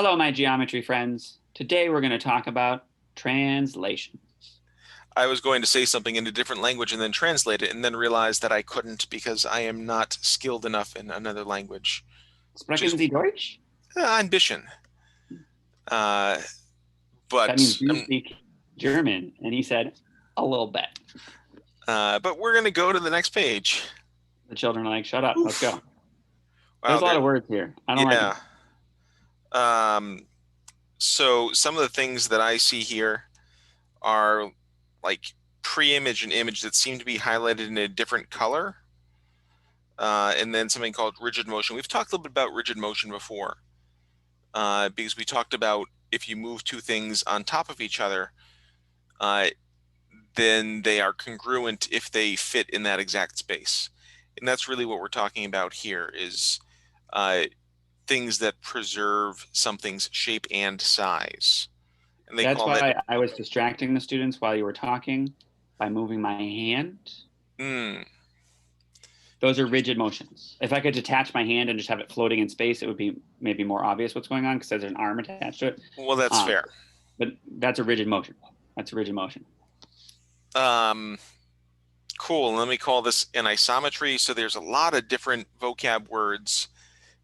Hello, my geometry friends. Today we're going to talk about translations. I was going to say something in a different language and then translate it and then realized that I couldn't because I am not skilled enough in another language, which Sprechen is Sie Deutsch? ambition. Uh, That means but do you speak German? And he said, a little bit. but we're going to go to the next page. The children are like, shut up, let's Oof. go. There's Wow, a lot of words here. I don't like yeah. them. So some of the things that I see here are like pre-image and image that seem to be highlighted in a different color. And then something called rigid motion. We've talked a little bit about rigid motion before. Because we talked about if you move two things on top of each other, then they are congruent if they fit in that exact space. And that's really what we're talking about here is things that preserve something's shape and size. And they That's call that, why I was distracting the students while you were talking by moving my hand. mm, Those are rigid motions. If I could detach my hand and just have it floating in space, it would be maybe more obvious what's going on because there's an arm attached to it. well, that's fair. But that's a rigid motion. That's a rigid motion. Cool. Let me call this an isometry. So there's a lot of different vocab words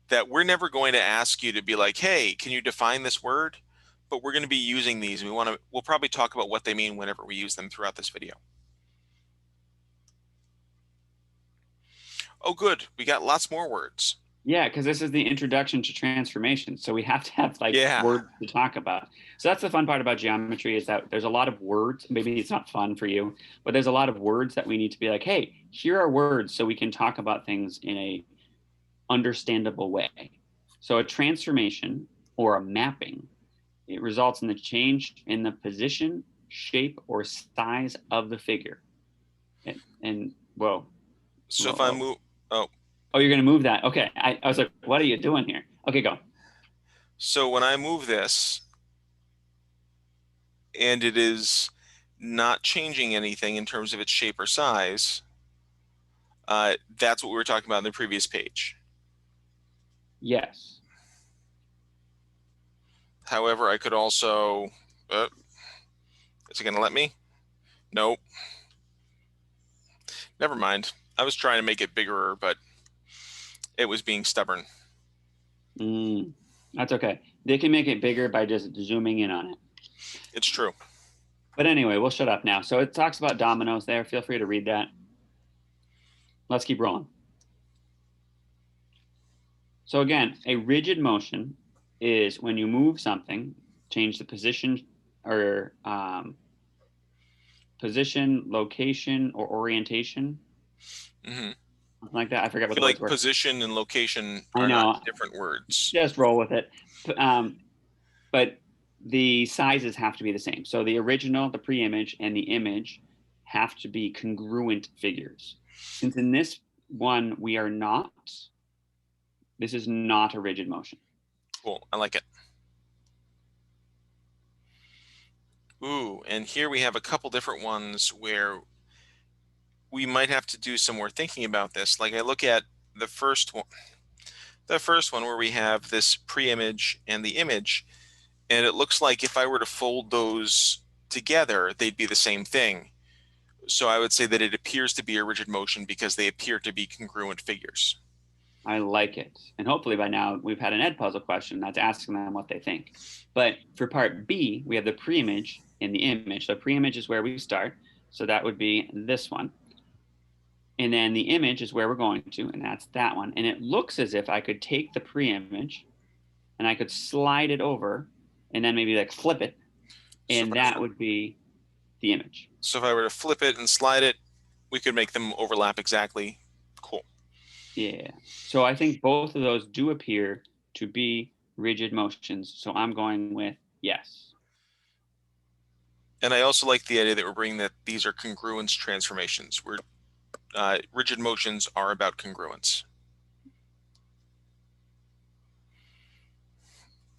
that we're never going to ask you to be like, hey, can you define this word? But we're going to be using these. We'll probably talk about what they mean whenever we use them throughout this video. Oh, good. We got lots more words. Yeah, because this is the introduction to transformation. So we have to have words to talk about. So that's the fun part about geometry is that there's a lot of words. Maybe it's not fun for you, but there's a lot of words that we need to be like, hey, here are words so we can talk about things in a understandable way. So a transformation or a mapping, it results in the change in the position, shape, or size of the figure. And whoa. So if I move, Oh, you're going to move that. Okay. I was like, what are you doing here? Okay, go. So when I move this and it is not changing anything in terms of its shape or size, that's what we were talking about in the previous page. Yes. However, I could also, is it going to let me? Nope. Never mind. I was trying to make it bigger, but it was being stubborn. That's okay. They can make it bigger by just zooming in on it. It's true. But anyway, we'll shut up now. So it talks about dominoes there. Feel free to read that. Let's keep rolling. So again, a rigid motion is when you move something, change the position or position, location, or orientation. Mm-hmm. Something like that. I forgot what I the feel words like were. position and location are not different words. Just roll with it. But the sizes have to be the same. So the original, the pre-image, and the image have to be congruent figures. Since in this one we are not, this is not a rigid motion. Cool. I like it. Ooh, and here we have a couple different ones where we might have to do some more thinking about this. Like I look at the first one where we have this pre-image and the image, and it looks like if I were to fold those together, they'd be the same thing. So I would say that it appears to be a rigid motion because they appear to be congruent figures. I like it. And hopefully by now we've had an Edpuzzle question that's asking them what they think. But for part B, we have the pre-image and the image. So pre-image is where we start. So that would be this one. And then the image is where we're going to, and that's that one. And it looks as if I could take the pre-image and I could slide it over and then maybe like flip it. And that would be the image. So if I were to flip it and slide it, we could make them overlap exactly. Cool. Yeah. So I think both of those do appear to be rigid motions. So I'm going with yes. And I also like the idea that we're bringing that these are congruence transformations. Rigid motions are about congruence.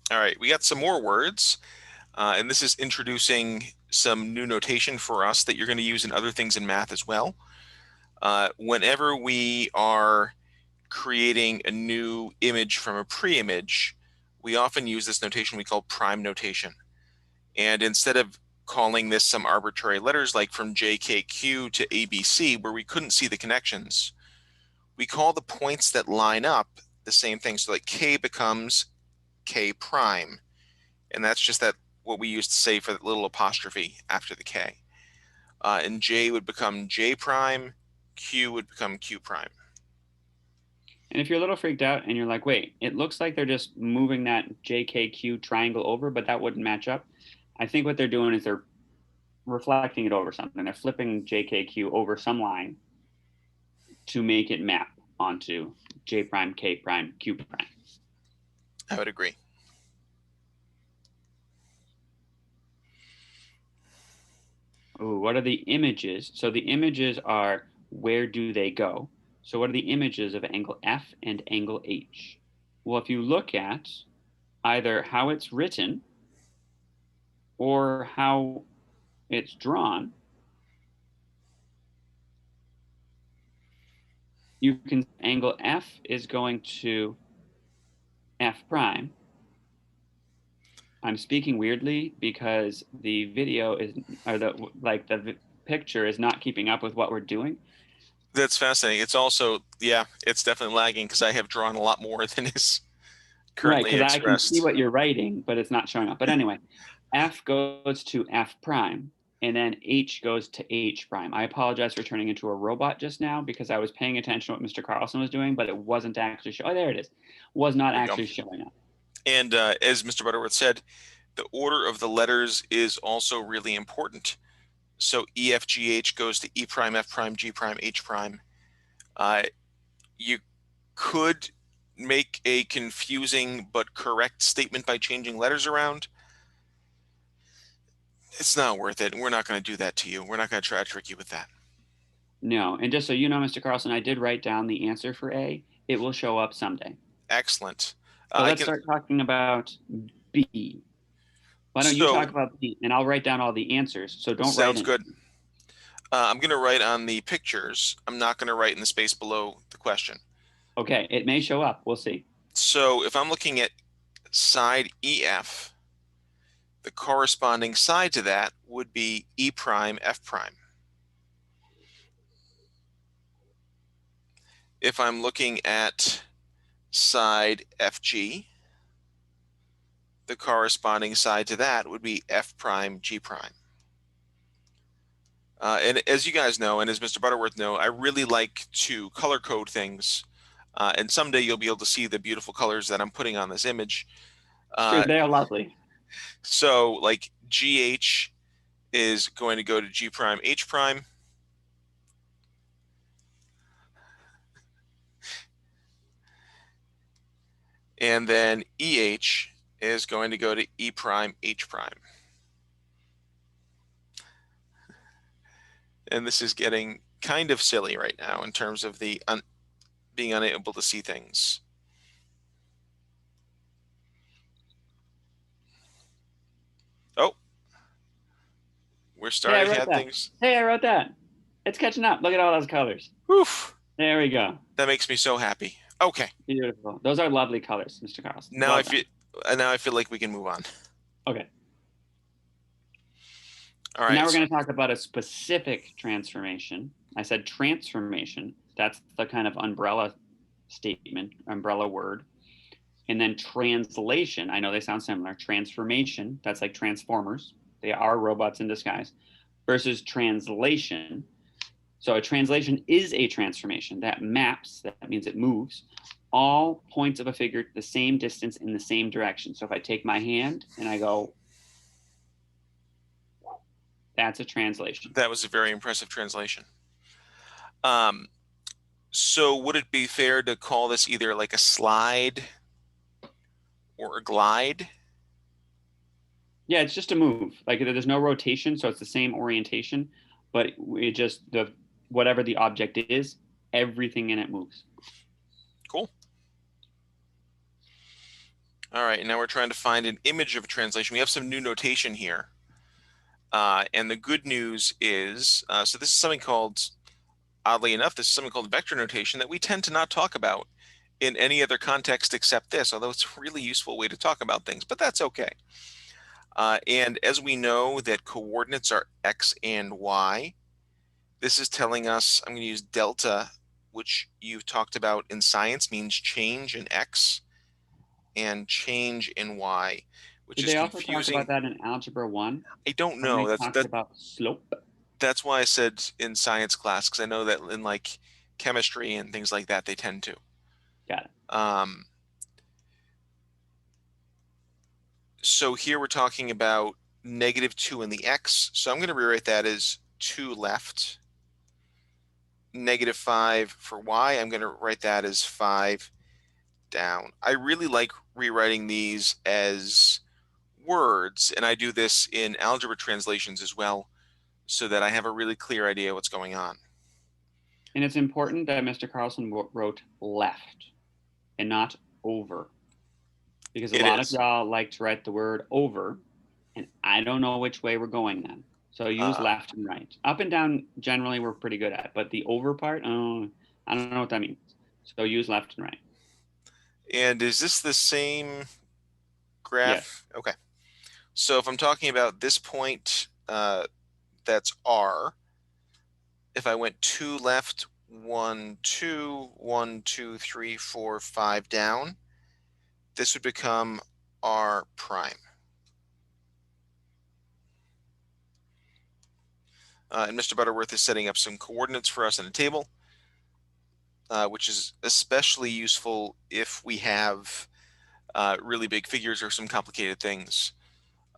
All right, we got some more words, and this is introducing some new notation for us that you're going to use in other things in math as well. Whenever we are creating a new image from a pre-image, we often use this notation we call prime notation. And instead of calling this some arbitrary letters like from JKQ to ABC, where we couldn't see the connections, we call the points that line up the same thing. So like K becomes K prime. And that's just that what we used to say for the little apostrophe after the K. And J would become J prime, Q would become Q prime. And if you're a little freaked out and you're like, wait, it looks like they're just moving that JKQ triangle over, but that wouldn't match up. I think what they're doing is they're reflecting it over something. They're flipping JKQ over some line to make it map onto J prime, K prime, Q prime. I would agree. Ooh, what are the images? So the images are, where do they go? So what are the images of angle F and angle H? Well, if you look at either how it's written or how it's drawn, you can, angle F is going to F prime. I'm speaking weirdly because the video is, or the picture is not keeping up with what we're doing. That's fascinating. It's also, yeah, it's definitely lagging because I have drawn a lot more than is currently expressed. Right, because I can see what you're writing, but it's not showing up. But anyway, F goes to F prime, and then H goes to H prime. I apologize for turning into a robot just now because I was paying attention to what Mr. Carlson was doing, but it wasn't actually showing. Oh, there it is. Was not actually showing up. And as Mr. Butterworth said, the order of the letters is also really important. So E, F, G, H goes to E prime, F prime, G prime, H prime. You could make a confusing but correct statement by changing letters around. It's not worth it. We're not going to do that to you. We're not going to try to trick you with that. No. And just so you know, Mr. Carlson, I did write down the answer for A. It will show up someday. Excellent. So let's start talking about B. Why don't you talk about B, and I'll write down all the answers. So don't write. Sounds good. I'm going to write on the pictures. I'm not going to write in the space below the question. Okay, it may show up. We'll see. So if I'm looking at side EF, the corresponding side to that would be E prime, F prime. If I'm looking at side FG, the corresponding side to that would be F prime, G prime. And as you guys know, and as Mr. Butterworth know, I really like to color code things. And someday you'll be able to see the beautiful colors that I'm putting on this image. Sure, they are lovely. So like GH is going to go to G prime, H prime. And then EH is going to go to E prime, H prime. And this is getting kind of silly right now in terms of the being unable to see things. Oh, we're starting to have things. Hey, I wrote that. It's catching up. Look at all those colors. Oof. There we go. That makes me so happy. Okay. Beautiful. Those are lovely colors, Mr. Carlson. Now I feel like we can move on. Okay. All right. Now we're going to talk about a specific transformation. I said transformation. That's the kind of umbrella statement, umbrella word. And then translation. I know they sound similar. Transformation. That's like Transformers. They are robots in disguise. Versus translation. So a translation is a transformation that maps, that means it moves, all points of a figure the same distance in the same direction. So if I take my hand and I go, that's a translation. That was a very impressive translation. So would it be fair to call this either like a slide or a glide? Yeah, it's just a move. Like there's no rotation, so it's the same orientation, but it just, whatever the object is, everything in it moves. Cool. All right, and now we're trying to find an image of a translation. We have some new notation here. And the good news is, so this is something called, oddly enough, this is something called vector notation that we tend to not talk about in any other context except this, although it's a really useful way to talk about things, but that's okay. And as we know that coordinates are x and y, this is telling us, I'm going to use delta, which you've talked about in science, means change in x and change in y, which Did is they also talk confusing. about that in Algebra 1? I don't When know. they talked about slope? That's why I said in science class, because I know that in like chemistry and things like that, they tend to. Got it. So here we're talking about -2 in the x. So I'm going to rewrite that as 2 left. -5 for y. I'm going to write that as 5 down. I really like rewriting these as words, and I do this in algebra translations as well, so that I have a really clear idea what's going on. And it's important that Mr. Carlson wrote left and not over, because a lot of y'all like to write the word over, and I don't know which way we're going then. So use left and right. Up and down, generally, we're pretty good at, but the over part, I don't know what that means. So use left and right. And is this the same graph? Yes. Okay. So if I'm talking about this point, that's R. If I went 2 left, 1, 2, 1, 2, 3, 4, 5 down, this would become R prime. And Mr. Butterworth is setting up some coordinates for us in a table, which is especially useful if we have really big figures or some complicated things.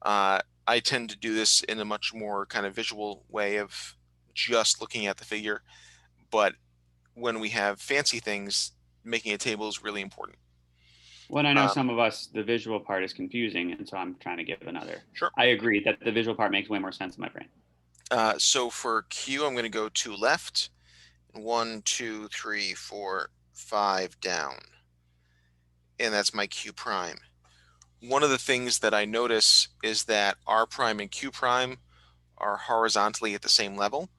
I tend to do this in a much more kind of visual way of just looking at the figure, but when we have fancy things, making a table is really important. Well, I know some of us, the visual part is confusing, and so I'm trying to give another. Sure. I agree that the visual part makes way more sense in my brain. So for Q, I'm going to go 2 left, 1, 2, 3, 4, 5 down. And that's my Q prime. One of the things that I notice is that R prime and Q prime are horizontally at the same level,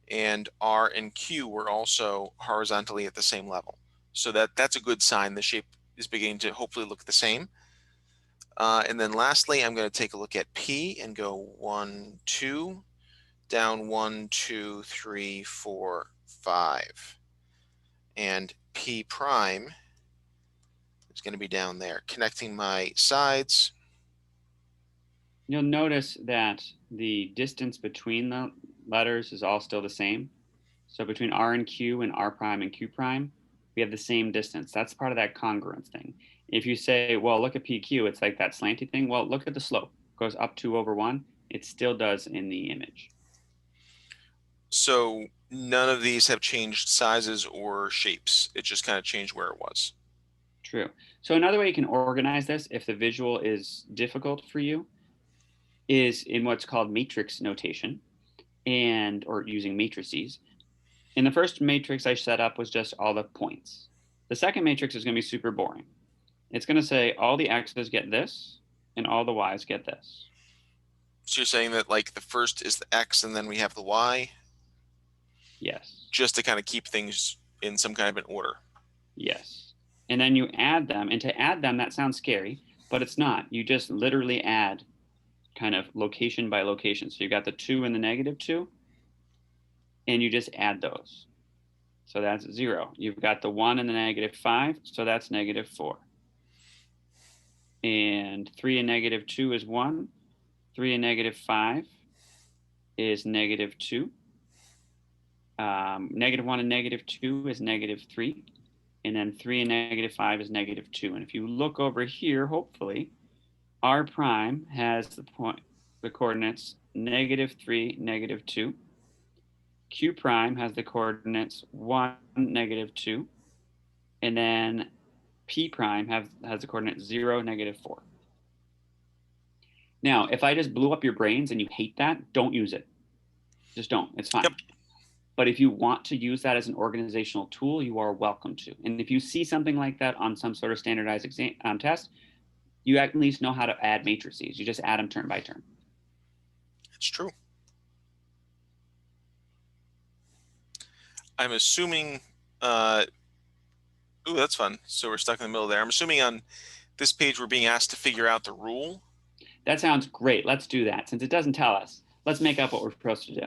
and R and Q were also horizontally at the same level. So that's a good sign. The shape is beginning to hopefully look the same. And then lastly, I'm going to take a look at P and go 1, 2, down 1, 2, 3, 4, 5. And P prime is going to be down there, connecting my sides. You'll notice that the distance between the letters is all still the same. So between R and Q and R prime and Q prime, we have the same distance. That's part of that congruence thing. If you say, well, look at PQ, it's like that slanty thing. Well, look at the slope. It goes up 2/1. It still does in the image. So none of these have changed sizes or shapes. It just kind of changed where it was. True. So another way you can organize this, if the visual is difficult for you, is in what's called matrix notation, or using matrices. In the first matrix I set up was just all the points. The second matrix is going to be super boring. It's going to say all the x's get this and all the y's get this. So you're saying that like the first is the x and then we have the y? Yes. Just to kind of keep things in some kind of an order. Yes. And then you add them, and to add them, that sounds scary, but it's not. You just literally add kind of location by location. So you've got the 2 and the -2, and you just add those. So that's 0. You've got the 1 and the -5, so that's -4. And 3 and -2 is 1. 3 and -5 is -2. -1 and -2 is -3. And then 3 and -5 is -2. And if you look over here, hopefully, R prime has the coordinates -3, -2. Q prime has the coordinates 1, -2. And then P prime has the coordinates 0, -4. Now, if I just blew up your brains and you hate that, don't use it. Just don't. It's fine. Yep. But if you want to use that as an organizational tool, you are welcome to. And if you see something like that on some sort of standardized exam test, you at least know how to add matrices. You just add them turn by turn. It's true. I'm assuming Ooh, that's fun. So we're stuck in the middle there. I'm assuming on this page we're being asked to figure out the rule. That sounds great. Let's do that. Since it doesn't tell us, let's make up what we're supposed to do.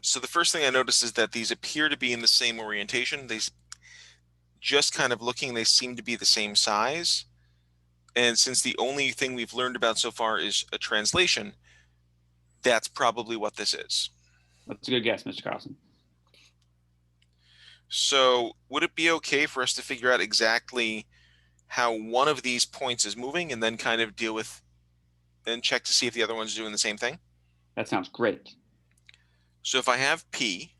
So the first thing I notice is that these appear to be in the same orientation. They just kind of looking, they seem to be the same size. And since the only thing we've learned about so far is a translation, that's probably what this is. That's a good guess, Mr. Carlson. So would it be okay for us to figure out exactly how one of these points is moving and then kind of deal with and check to see if the other one's doing the same thing? That sounds great. So if I have P,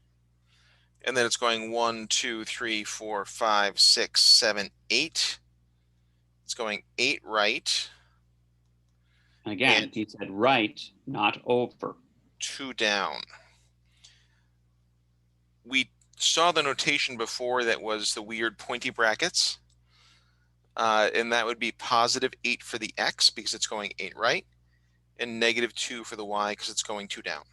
and then it's going 1, 2, 3, 4, 5, 6, 7, 8. It's going 8 right. And again, he said right, not over. 2 down. We saw the notation before that was the weird pointy brackets. And that would be positive 8 for the X because it's going 8 right, and negative 2 for the Y because it's going 2 down.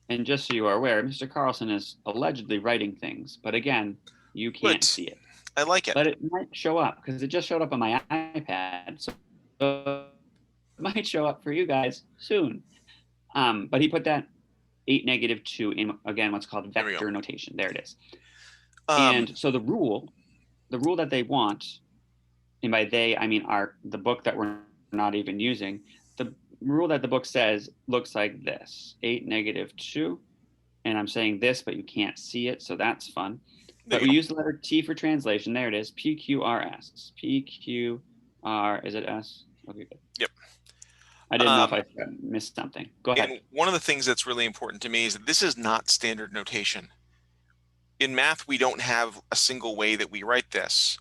And just so you are aware, Mr. Carlson is allegedly writing things, but again, you can't see it. I like it. But it might show up because it just showed up on my iPad. So it might show up for you guys soon. But he put that 8, negative 2 in, again, what's called vector notation. There it is. And so the rule that they want, and by they, I mean the book that we're not even using, the rule that the book says looks like this: 8, negative 2. And I'm saying this, but you can't see it, so that's fun. But we use the letter T for translation. There it is. PQRS. PQR. Is it S? Okay, good. Yep. I didn't know if I missed something. Go ahead. And one of the things that's really important to me is that this is not standard notation. In math, we don't have a single way that we write this.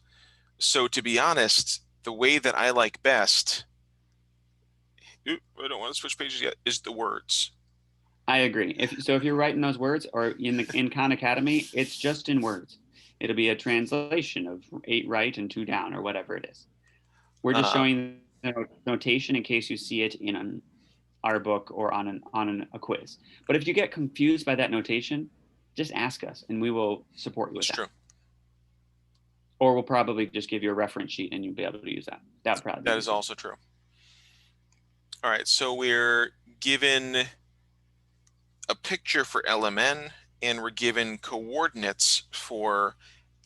So to be honest, the way that I like best, I don't want to switch pages yet, is the words. I agree. If you're writing those words, or in Khan Academy, it's just in words. It'll be a translation of 8 right and 2 down, or whatever it is. We're just showing the notation in case you see it in our book or on a quiz. But if you get confused by that notation, just ask us, and we will support you with that. True. Or we'll probably just give you a reference sheet, and you'll be able to use that. That is also true. All right, so we're given a picture for LMN, and we're given coordinates for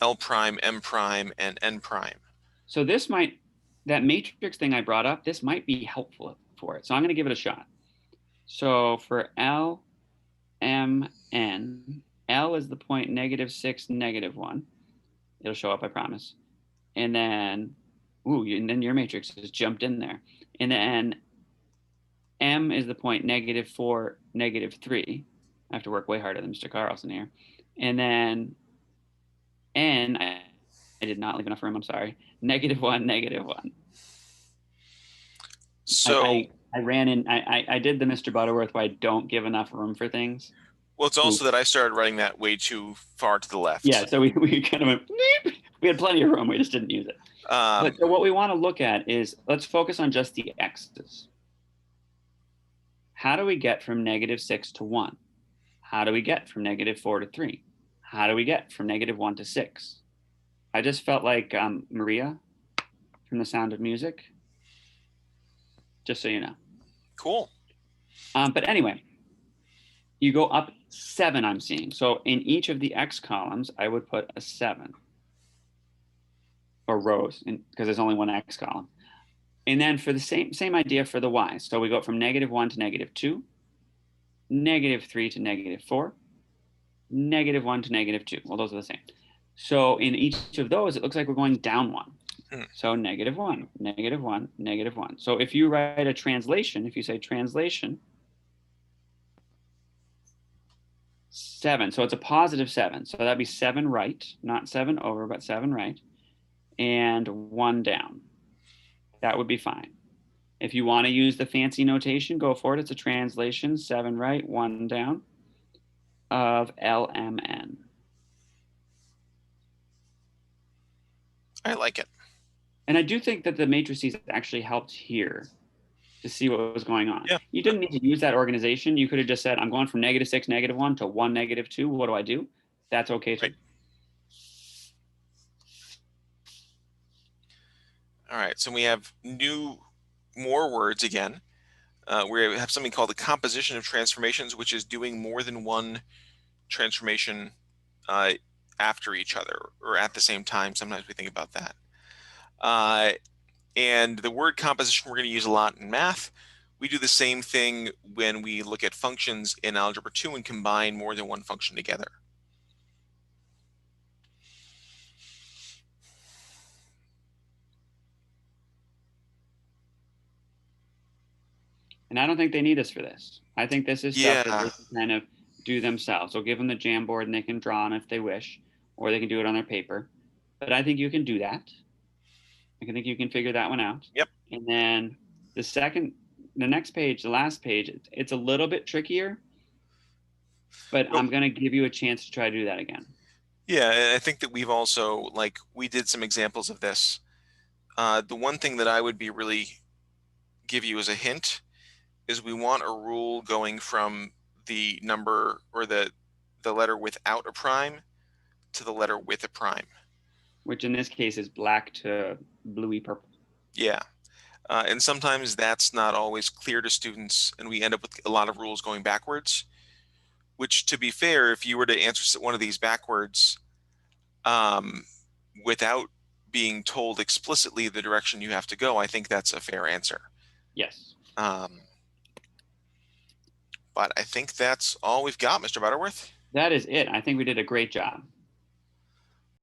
L prime, M prime, and N prime. So that matrix thing I brought up, this might be helpful for it. So I'm going to give it a shot. So for L, M, N, L is the point negative 6, negative 1. It'll show up, I promise. And then, and then your matrix has jumped in there. And then M is the point negative 4, negative 3. I have to work way harder than Mr. Carlson here. And then N, I did not leave enough room, I'm sorry. Negative 1, negative 1. So I ran in, I did the Mr. Butterworth where I don't give enough room for things. Well, it's also that I started writing that way too far to the left. Yeah, so we kind of went, we had plenty of room, we just didn't use it. But so what we want to look at is, let's focus on just the x's. How do we get from negative 6 to 1? How do we get from negative 4 to 3? How do we get from negative 1 to 6? I just felt like Maria from The Sound of Music, just so you know. Cool. But anyway, you go up 7, I'm seeing. So in each of the X columns, I would put a 7. Or rows, because there's only one X column. And then for the same idea for the Y. So we go from negative 1 to negative 2, negative 3 to negative 4, negative 1 to negative 2. Well, those are the same. So in each of those, it looks like we're going down 1. So negative 1, negative 1, negative 1. So if you write a translation, if you say translation, 7. So it's a positive 7. So that'd be 7 right, not 7 over, but 7 right, and 1 down. That would be fine. If you want to use the fancy notation, go for it. It's a translation, 7 right, 1 down of LMN. I like it. And I do think that the matrices actually helped here to see what was going on. Yeah. You didn't need to use that organization. You could have just said, I'm going from negative 6, negative 1 to 1, negative 2. What do I do? That's okay too. Right. All right, so we have more words again. We have something called the composition of transformations, which is doing more than one transformation after each other or at the same time. Sometimes we think about that. And the word composition we're going to use a lot in math. We do the same thing when we look at functions in Algebra 2 and combine more than one function together. And I don't think they need us for this. I think this is stuff that they can kind of do themselves. So give them the Jamboard and they can draw on if they wish, or they can do it on their paper. But I think you can do that. I think you can figure that one out. Yep. And then the next page, the last page, it's a little bit trickier, but I'm going to give you a chance to try to do that again. Yeah, and I think that we've also, we did some examples of this. The one thing that I would give you as a hint is we want a rule going from the number or the letter without a prime to the letter with a prime. Which in this case is black to bluey purple. Yeah. And sometimes that's not always clear to students, and we end up with a lot of rules going backwards, which, to be fair, if you were to answer one of these backwards without being told explicitly the direction you have to go, I think that's a fair answer. Yes. But I think that's all we've got, Mr. Butterworth. That is it. I think we did a great job.